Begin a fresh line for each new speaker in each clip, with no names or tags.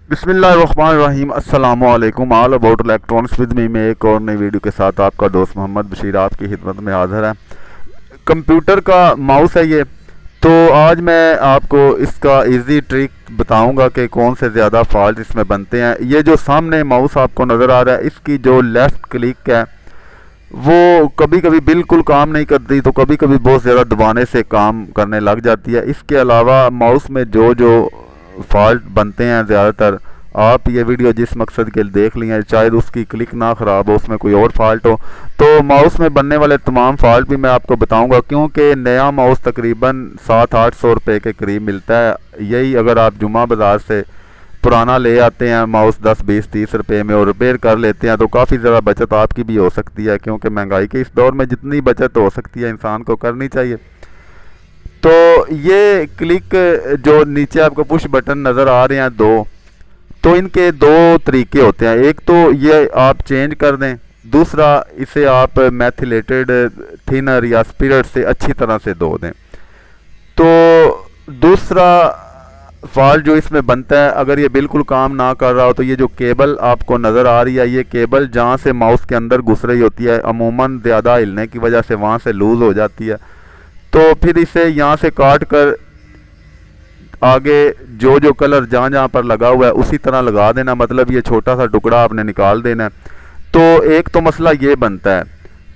बिस्मिल्लाहिर्रहमानिर्रहीम अस्सलामु अलैकुम all about electronics with me में एक और नई वीडियो के साथ आपका दोस्त मोहम्मद बशीर आपकी खिदमत में हाज़िर है। कंप्यूटर का माउस है ये। तो आज मैं आपको इसका इजी ट्रिक बताऊंगा कि कौन से ज़्यादा फॉल्ट इसमें बनते हैं। ये जो सामने माउस आपको नज़र आ रहा है, इसकी जो लेफ़्ट क्लिक है वो कभी कभी बिल्कुल काम नहीं करती, तो कभी कभी बहुत ज़्यादा दबाने से काम करने लग जाती है। इसके अलावा माउस में जो जो फॉल्ट बनते हैं ज़्यादातर, आप ये वीडियो जिस मकसद के लिए देख ली है, शायद उसकी क्लिक ना ख़राब हो, उसमें कोई और फॉल्ट हो, तो माउस में बनने वाले तमाम फॉल्ट भी मैं आपको बताऊंगा। क्योंकि नया माउस तकरीबन 700-800 रुपये के करीब मिलता है। यही अगर आप जुमा बाज़ार से पुराना ले आते हैं माउस 10-20-30 रुपये में और रिपेयर कर लेते हैं, तो काफ़ी ज़्यादा बचत आपकी भी हो सकती है। क्योंकि महंगाई के इस दौर में जितनी बचत हो सकती है इंसान को करनी चाहिए। तो ये क्लिक जो नीचे आपको पुश बटन नज़र आ रहे हैं दो, तो इनके दो तरीके होते हैं। एक तो ये आप चेंज कर दें, दूसरा इसे आप मैथिलेटेड थिनर या स्पिरिट से अच्छी तरह से धो दें। तो दूसरा फॉल्ट जो इसमें बनता है, अगर ये बिल्कुल काम ना कर रहा हो, तो ये जो केबल आपको नज़र आ रही है, ये केबल जहाँ से माउस के अंदर घुस रही होती है, अमूमन ज़्यादा हिलने की वजह से वहाँ से लूज़ हो जाती है। तो फिर इसे यहाँ से काट कर आगे जो जो कलर जहाँ जहाँ पर लगा हुआ है उसी तरह लगा देना, मतलब ये छोटा सा टुकड़ा आपने निकाल देना है। तो एक तो मसला ये बनता है।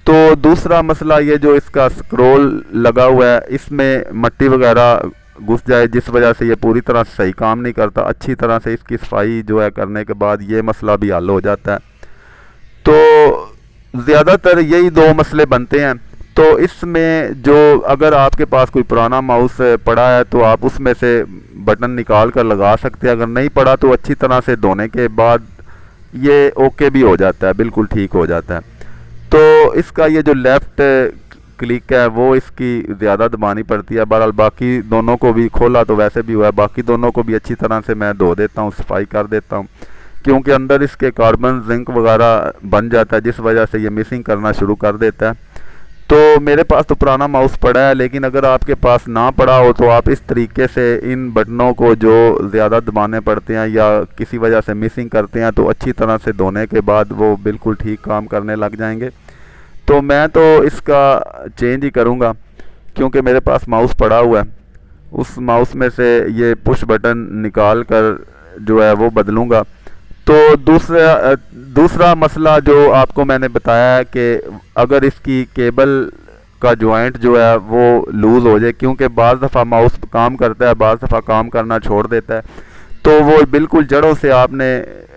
तो दूसरा मसला ये जो इसका स्क्रोल लगा हुआ है, इसमें मट्टी वगैरह घुस जाए, जिस वजह से ये पूरी तरह सही काम नहीं करता। अच्छी तरह से इसकी सफाई जो है करने के बाद ये मसला भी हल हो जाता है। तो ज़्यादातर यही दो मसले बनते हैं। तो इसमें जो अगर आपके पास कोई पुराना माउस पड़ा है तो आप उसमें से बटन निकाल कर लगा सकते हैं। अगर नहीं पड़ा तो अच्छी तरह से धोने के बाद ये ओके भी हो जाता है, बिल्कुल ठीक हो जाता है। तो इसका ये जो लेफ़्ट क्लिक है वो इसकी ज़्यादा दबानी पड़ती है। बहरहाल बाकी दोनों को भी खोला तो वैसे भी हुआ है, बाकी दोनों को भी अच्छी तरह से मैं धो देता हूँ, सफाई कर देता हूँ। क्योंकि अंदर इसके कार्बन जिंक वगैरह बन जाता है, जिस वजह से ये मिसिंग करना शुरू कर देता है। तो मेरे पास तो पुराना माउस पड़ा है, लेकिन अगर आपके पास ना पड़ा हो तो आप इस तरीके से इन बटनों को जो ज़्यादा दबाने पड़ते हैं या किसी वजह से मिसिंग करते हैं, तो अच्छी तरह से धोने के बाद वो बिल्कुल ठीक काम करने लग जाएंगे। तो मैं तो इसका चेंज ही करूँगा, क्योंकि मेरे पास माउस पड़ा हुआ है। उस माउस में से ये पुश बटन निकाल कर जो है वो बदलूँगा। तो दूसरा मसला जो आपको मैंने बताया है कि अगर इसकी केबल का जॉइंट जो है वो लूज़ हो जाए, क्योंकि बाज़ दफ़ा माउस काम करता है, बाज़ दफ़ा काम करना छोड़ देता है, तो वो बिल्कुल जड़ों से आपने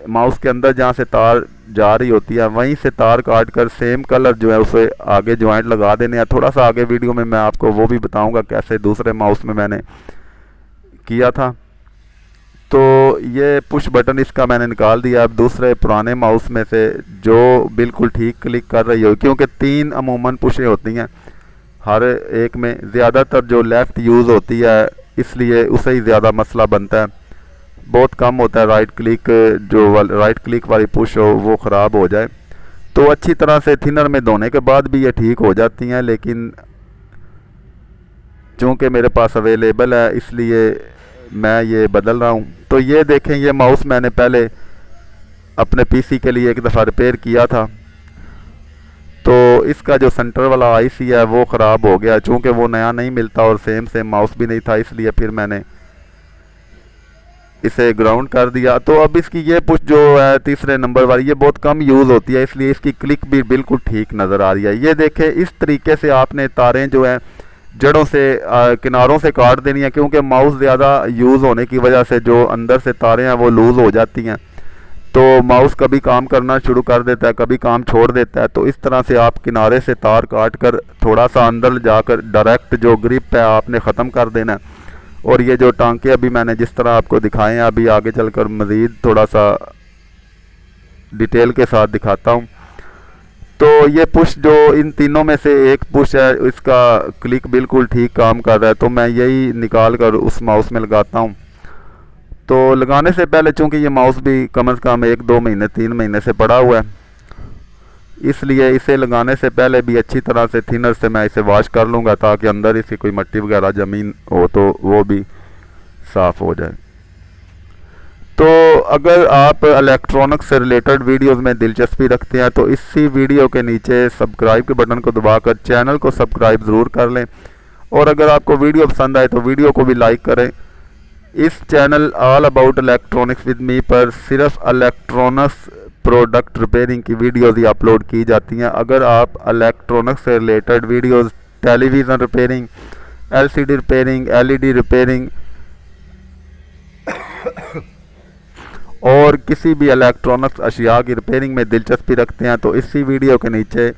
माउस के अंदर जहाँ से तार जा रही होती है वहीं से तार काट कर सेम कलर जो है उसे आगे जॉइंट लगा देने हैं। थोड़ा सा आगे वीडियो में मैं आपको वो भी बताऊँगा कैसे दूसरे माउस में मैंने किया था। तो ये पुश बटन इसका मैंने निकाल दिया। अब दूसरे पुराने माउस में से जो बिल्कुल ठीक क्लिक कर रही हो, क्योंकि 3 अमूमन पुशें होती हैं हर एक में, ज़्यादातर जो लेफ़्ट यूज़ होती है इसलिए उसे ही ज़्यादा मसला बनता है। बहुत कम होता है राइट क्लिक, जो राइट क्लिक वाली पुश हो वो ख़राब हो जाए। तो अच्छी तरह से थिनर में धोने के बाद भी ये ठीक हो जाती हैं, लेकिन चूँकि मेरे पास अवेलेबल है इसलिए मैं ये बदल रहा हूँ। तो ये देखें, ये माउस मैंने पहले अपने पीसी के लिए एक दफ़ा रिपेयर किया था। तो इसका जो सेंटर वाला आईसी है वो ख़राब हो गया, चूँकि वो नया नहीं मिलता और सेम सेम माउस भी नहीं था, इसलिए फिर मैंने इसे ग्राउंड कर दिया। तो अब इसकी ये पुश जो है तीसरे नंबर वाली, ये बहुत कम यूज़ होती है, इसलिए इसकी क्लिक भी बिल्कुल ठीक नज़र आ रही है। ये देखें, इस तरीके से आपने तारें जो है जड़ों से किनारों से काट देनी है, क्योंकि माउस ज़्यादा यूज़ होने की वजह से जो अंदर से तारें हैं वो लूज़ हो जाती हैं। तो माउस कभी काम करना शुरू कर देता है, कभी काम छोड़ देता है। तो इस तरह से आप किनारे से तार काट कर थोड़ा सा अंदर जाकर डायरेक्ट जो ग्रिप है आपने ख़त्म कर देना है। और ये जो टांके अभी मैंने जिस तरह आपको दिखाए हैं, अभी आगे चलकर मज़ीद थोड़ा सा डिटेल के साथ दिखाता हूँ। तो ये पुश जो इन तीनों में से एक पुश है, इसका क्लिक बिल्कुल ठीक काम कर रहा है, तो मैं यही निकाल कर उस माउस में लगाता हूँ। तो लगाने से पहले, चूँकि ये माउस भी कम से कम 1-2 महीने 3 महीने से पड़ा हुआ है, इसलिए इसे लगाने से पहले भी अच्छी तरह से थिनर से मैं इसे वॉश कर लूँगा, ताकि अंदर इसकी कोई मिट्टी वगैरह ज़मीन हो तो वो भी साफ़ हो जाए। तो अगर आप इलेक्ट्रॉनिक्स से रिलेटेड वीडियोस में दिलचस्पी रखते हैं तो इसी वीडियो के नीचे सब्सक्राइब के बटन को दबाकर चैनल को सब्सक्राइब ज़रूर कर लें। और अगर आपको वीडियो पसंद आए तो वीडियो को भी लाइक करें। इस channel all about electronics with me पर सिर्फ इलेक्ट्रॉनिक्स प्रोडक्ट रिपेयरिंग की वीडियोस ही अपलोड की जाती हैं। अगर आप इलेक्ट्रॉनिक्स से related videos, television repairing, LCD repairing, LED repairing और किसी भी इलेक्ट्रॉनिक्स अशिया की रिपेयरिंग में दिलचस्पी रखते हैं तो इसी वीडियो के नीचे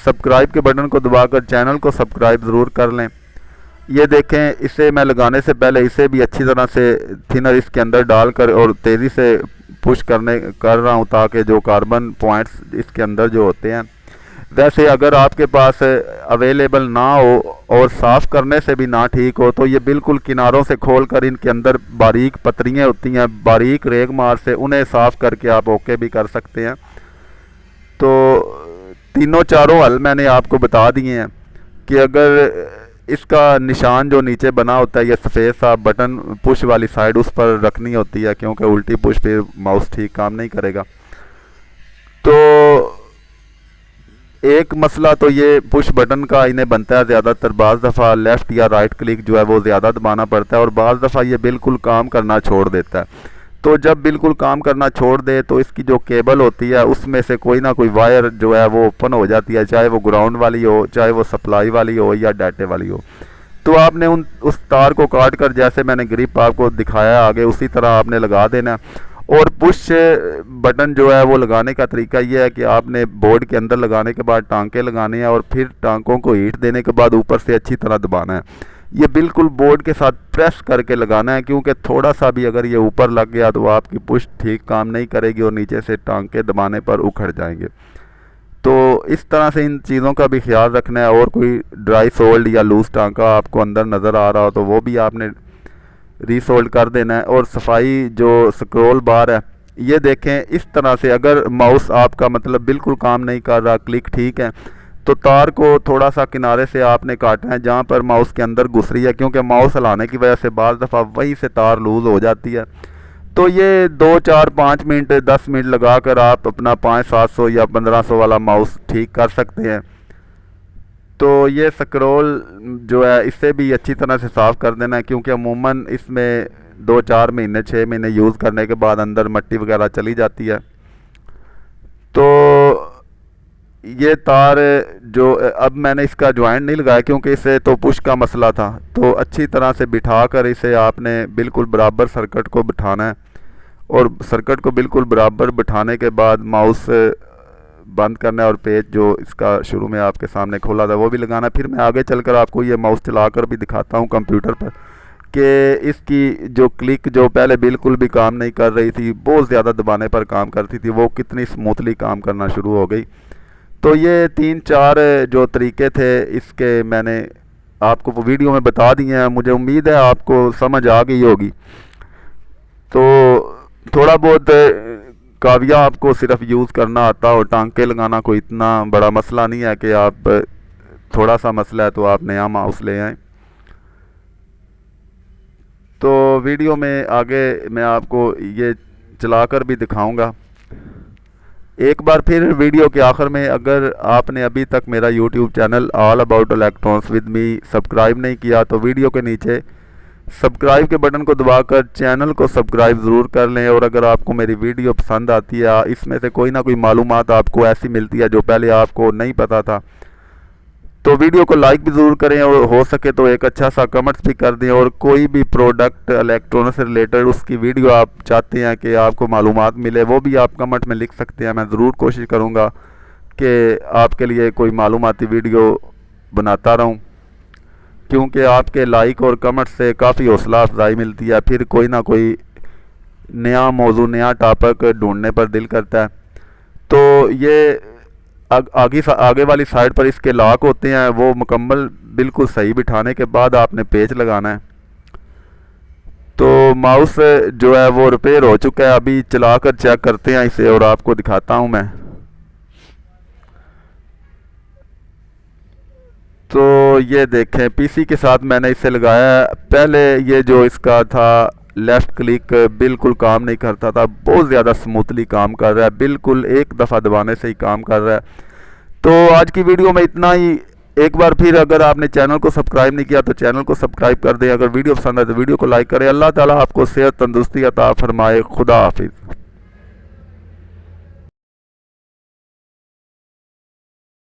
सब्सक्राइब के बटन को दबाकर चैनल को सब्सक्राइब ज़रूर कर लें। ये देखें, इसे मैं लगाने से पहले इसे भी अच्छी तरह से थिनर इसके अंदर डालकर और तेज़ी से पुश कर रहा हूँ ताकि जो कार्बन पॉइंट्स इसके अंदर जो होते हैं, वैसे अगर आपके पास अवेलेबल ना हो और साफ़ करने से भी ना ठीक हो तो ये बिल्कुल किनारों से खोलकर इनके अंदर बारीक पतरियाँ होती हैं, बारीक रेग मार से उन्हें साफ़ करके आप ओके भी कर सकते हैं। तो तीनों चारों हल मैंने आपको बता दिए हैं कि अगर इसका निशान जो नीचे बना होता है, ये सफ़ेद सा बटन पुश वाली साइड उस पर रखनी होती है, क्योंकि उल्टी पुश फिर माउस ठीक काम नहीं करेगा। तो एक मसला तो ये पुश बटन का इन्हें बनता है, ज़्यादातर बाज़ दफ़ा लेफ़्ट या राइट क्लिक जो है वो ज़्यादा दबाना पड़ता है और बाज़ दफ़ा ये बिल्कुल काम करना छोड़ देता है। तो जब बिल्कुल काम करना छोड़ दे तो इसकी जो केबल होती है उसमें से कोई ना कोई वायर जो है वो ओपन हो जाती है, चाहे वो ग्राउंड वाली हो, चाहे वो सप्लाई वाली हो या डाटे वाली हो। तो आपने उस तार को काट कर, जैसे मैंने ग्रिप आपको दिखाया आगे, उसी तरह आपने लगा देना। और पुश बटन जो है वो लगाने का तरीका ये है कि आपने बोर्ड के अंदर लगाने के बाद टांके लगाने हैं और फिर टांकों को हीट देने के बाद ऊपर से अच्छी तरह दबाना है। ये बिल्कुल बोर्ड के साथ प्रेस करके लगाना है, क्योंकि थोड़ा सा भी अगर ये ऊपर लग गया तो आपकी पुश ठीक काम नहीं करेगी और नीचे से टांके दबाने पर उखड़ जाएंगे। तो इस तरह से इन चीज़ों का भी ख्याल रखना है। और कोई ड्राई सोल्ड या लूज टांका आपको अंदर नज़र आ रहा हो तो वो भी आपने रीसोल्ड कर देना है। और सफाई जो स्क्रॉल बार है, ये देखें इस तरह से अगर माउस आपका मतलब बिल्कुल काम नहीं कर रहा, क्लिक ठीक है, तो तार को थोड़ा सा किनारे से आपने काटना है जहाँ पर माउस के अंदर घुस रही है, क्योंकि माउस हिलाने की वजह से बाज़ दफ़ा वहीं से तार लूज़ हो जाती है। तो ये 2, 4, 5 मिनट 10 मिनट लगा कर आप अपना 500-700 या 1500 वाला माउस ठीक कर सकते हैं। तो ये स्क्रॉल जो है इससे भी अच्छी तरह से साफ़ कर देना है, क्योंकि अमूमन इसमें 2-4 महीने 6 महीने यूज़ करने के बाद अंदर मिट्टी वगैरह चली जाती है। तो ये तार जो अब मैंने इसका जॉइंट नहीं लगाया क्योंकि इसे तो पुश का मसला था, तो अच्छी तरह से बिठा कर इसे आपने बिल्कुल बराबर सर्किट को बिठाना है। और सर्किट को बिल्कुल बराबर बिठाने के बाद माउस बंद करना है और पेज जो इसका शुरू में आपके सामने खोला था वो भी लगाना है। फिर मैं आगे चलकर आपको ये माउस चलाकर भी दिखाता हूँ कंप्यूटर पर कि इसकी जो क्लिक जो पहले बिल्कुल भी काम नहीं कर रही थी, बहुत ज़्यादा दबाने पर काम करती थी, वो कितनी स्मूथली काम करना शुरू हो गई। तो ये 3-4 जो तरीके थे इसके मैंने आपको वीडियो में बता दिए हैं। मुझे उम्मीद है आपको समझ आ गई होगी। तो थोड़ा बहुत काविया आपको सिर्फ यूज़ करना आता हो, टांके लगाना कोई इतना बड़ा मसला नहीं है कि आप थोड़ा सा मसला है तो आप नया माउस ले आएँ। तो वीडियो में आगे मैं आपको ये चलाकर भी दिखाऊंगा। एक बार फिर वीडियो के आखिर में, अगर आपने अभी तक मेरा YouTube channel all about electronics with me subscribe नहीं किया तो वीडियो के नीचे सब्सक्राइब के बटन को दबाकर चैनल को सब्सक्राइब ज़रूर कर लें। और अगर आपको मेरी वीडियो पसंद आती है, इसमें से कोई ना कोई मालूमात आपको ऐसी मिलती है जो पहले आपको नहीं पता था, तो वीडियो को लाइक भी ज़रूर करें और हो सके तो एक अच्छा सा कमेंट्स भी कर दें। और कोई भी प्रोडक्ट इलेक्ट्रॉनिक्स से रिलेटेड उसकी वीडियो आप चाहते हैं कि आपको मालूमात मिले, वो भी आप कमेंट में लिख सकते हैं। मैं ज़रूर कोशिश करूँगा कि आपके लिए कोई मालूमाती वीडियो बनाता रहूँ, क्योंकि आपके लाइक और कमेंट से काफ़ी हौसला अफजाई मिलती है। फिर कोई ना कोई नया मौजू, नया टॉपिक ढूंढने पर दिल करता है। तो ये आगे वाली साइड पर इसके लॉक होते हैं, वो मुकम्मल बिल्कुल सही बिठाने के बाद आपने पेच लगाना है। तो माउस जो है वो रिपेयर हो चुका है। अभी चलाकर चेक करते हैं इसे और आपको दिखाता हूं मैं। तो ये देखें, पीसी के साथ मैंने इसे लगाया है। पहले ये जो इसका था लेफ़्ट क्लिक बिल्कुल काम नहीं करता था, बहुत ज़्यादा स्मूथली काम कर रहा है, बिल्कुल एक दफ़ा दबाने से ही काम कर रहा है। तो आज की वीडियो में इतना ही। एक बार फिर अगर आपने चैनल को सब्सक्राइब नहीं किया तो चैनल को सब्सक्राइब कर दें। अगर वीडियो पसंद है तो वीडियो को लाइक करें। अल्लाह ताला आपको सेहत तंदुरुस्ती अता फरमाए। खुदा हाफिज़।